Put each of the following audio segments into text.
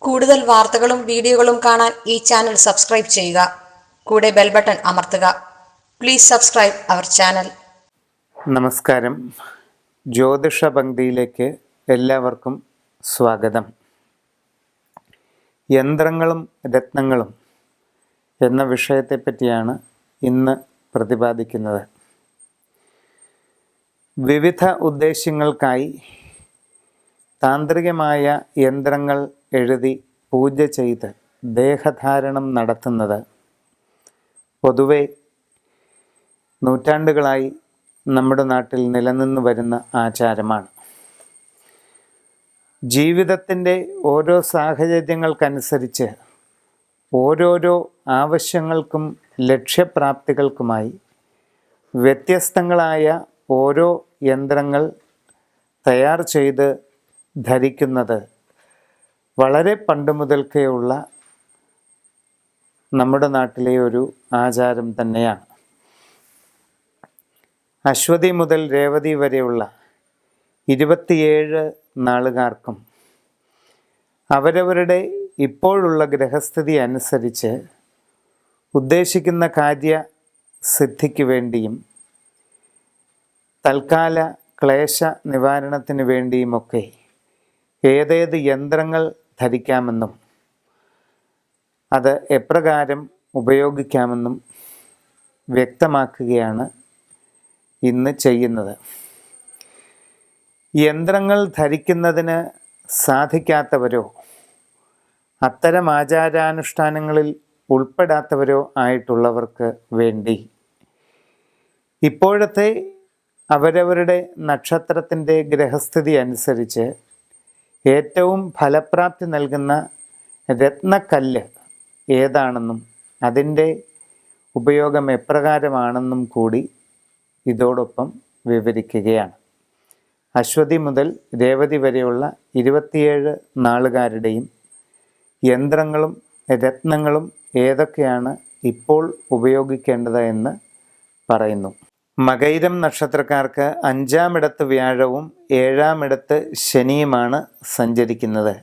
കൂടുതൽ വാർത്തകളും വീഡിയോകളും കാണാൻ ഈ ചാനൽ സബ്സ്ക്രൈബ് ചെയ്യുക. കൂടെ ബെൽ ബട്ടൺ അമർത്തുക. Please subscribe our channel. നമസ്കാരം. ജ്യോതിഷ പങ്ക്തിയിലേക്ക് എല്ലാവർക്കും സ്വാഗതം. യന്ത്രങ്ങളും രത്നങ്ങളും എന്ന വിഷയത്തെപ്പറ്റിയാണ് ഇന്ന് പ്രതിപാദിക്കുന്നത്. വിവിധ ഉദ്ദേശ്യങ്ങൾക്കായി താന്ത്രികമായ യന്ത്രങ്ങൾ എഴുതി പൂജ ചെയ്ത് ദേഹധാരണം നടത്തുന്നത് പൊതുവെ നൂറ്റാണ്ടുകളായി നമ്മുടെ നാട്ടിൽ നിലനിന്നു വരുന്ന ആചാരമാണ്. ജീവിതത്തിൻ്റെ ഓരോ സാഹചര്യങ്ങൾക്കനുസരിച്ച് ഓരോരോ ആവശ്യങ്ങൾക്കും ലക്ഷ്യപ്രാപ്തികൾക്കുമായി വ്യത്യസ്തങ്ങളായ ഓരോ യന്ത്രങ്ങൾ തയ്യാർ ചെയ്ത് ധരിക്കുന്നത് വളരെ പണ്ട് മുതൽക്കേയുള്ള നമ്മുടെ നാട്ടിലെ ഒരു ആചാരം തന്നെയാണ്. അശ്വതി മുതൽ രേവതി വരെയുള്ള 27 നാളുകാർക്കും അവരവരുടെ ഇപ്പോഴുള്ള ഗ്രഹസ്ഥിതി അനുസരിച്ച് ഉദ്ദേശിക്കുന്ന കാര്യസിദ്ധിക്ക് വേണ്ടിയും തൽക്കാല ക്ലേശ നിവാരണത്തിന് വേണ്ടിയുമൊക്കെ ഏതേത് യന്ത്രങ്ങൾ ധരിക്കാമെന്നും അത് എപ്രകാരം ഉപയോഗിക്കാമെന്നും വ്യക്തമാക്കുകയാണ് ഇന്ന് ചെയ്യുന്നത്. യന്ത്രങ്ങൾ ധരിക്കുന്നതിന് സാധിക്കാത്തവരോ അത്തരം ആചാരാനുഷ്ഠാനങ്ങളിൽ ഉൾപ്പെടാത്തവരോ ആയിട്ടുള്ളവർക്ക് വേണ്ടി ഇപ്പോഴത്തെ അവരവരുടെ നക്ഷത്രത്തിൻ്റെ ഗ്രഹസ്ഥിതി അനുസരിച്ച് ഏറ്റവും ഫലപ്രാപ്തി നൽകുന്ന രത്നക്കല്ല് ഏതാണെന്നും അതിൻ്റെ ഉപയോഗം എപ്രകാരമാണെന്നും കൂടി ഇതോടൊപ്പം വിവരിക്കുകയാണ്. അശ്വതി മുതൽ രേവതി വരെയുള്ള 27 നാളുകാരുടെയും യന്ത്രങ്ങളും രത്നങ്ങളും ഏതൊക്കെയാണ് ഇപ്പോൾ ഉപയോഗിക്കേണ്ടത് എന്ന് പറയുന്നു. മകയിരം നക്ഷത്രക്കാർക്ക് 5-ാം ഇടത്ത് വ്യാഴവും 7-ാം ഇടത്ത് ശനിയുമാണ് സഞ്ചരിക്കുന്നത്.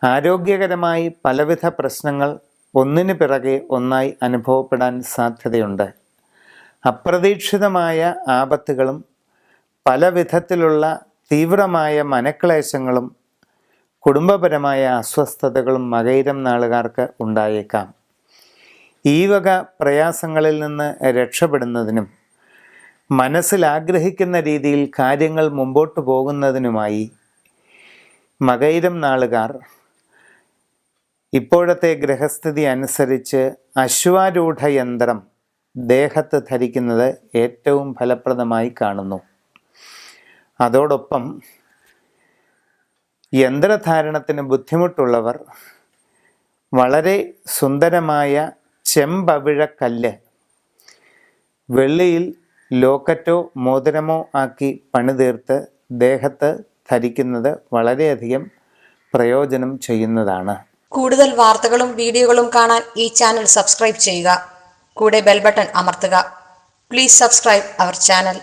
ആരോഗ്യകരമായി പലവിധ പ്രശ്നങ്ങൾ ഒന്നിനു പിറകെ ഒന്നായി അനുഭവപ്പെടാൻ സാധ്യതയുണ്ട്. അപ്രതീക്ഷിതമായ ആപത്തുകളും പല വിധത്തിലുള്ള തീവ്രമായ മനക്ലേശങ്ങളും കുടുംബപരമായ അസ്വസ്ഥതകളും മകയിരം നാളുകാർക്ക് ഉണ്ടായേക്കാം. ഈ വക പ്രയാസങ്ങളിൽ നിന്ന് രക്ഷപ്പെടുന്നതിനും മനസ്സിൽ ആഗ്രഹിക്കുന്ന രീതിയിൽ കാര്യങ്ങൾ മുമ്പോട്ട് പോകുന്നതിനുമായി മകയിരം നാളുകാർ ഇപ്പോഴത്തെ ഗ്രഹസ്ഥിതി അനുസരിച്ച് അശ്വാരൂഢ യന്ത്രം ദേഹത്ത് ധരിക്കുന്നത് ഏറ്റവും ഫലപ്രദമായി കാണുന്നു. അതോടൊപ്പം യന്ത്രധാരണത്തിന് ബുദ്ധിമുട്ടുള്ളവർ വളരെ സുന്ദരമായ ചെമ്പവിഴക്കല്ല് വെള്ളിയിൽ ലോക്കറ്റോ മോതിരമോ ആക്കി പണിതീർത്ത് ദേഹത്ത് ധരിക്കുന്നത് വളരെയധികം പ്രയോജനം ചെയ്യുന്നതാണ്. കൂടുതൽ വാർത്തകളും വീഡിയോകളും കാണാൻ ഈ ചാനൽ സബ്സ്ക്രൈബ് ചെയ്യുക. കൂടെ ബെൽ ബട്ടൺ അമർത്തുക. Please subscribe our channel.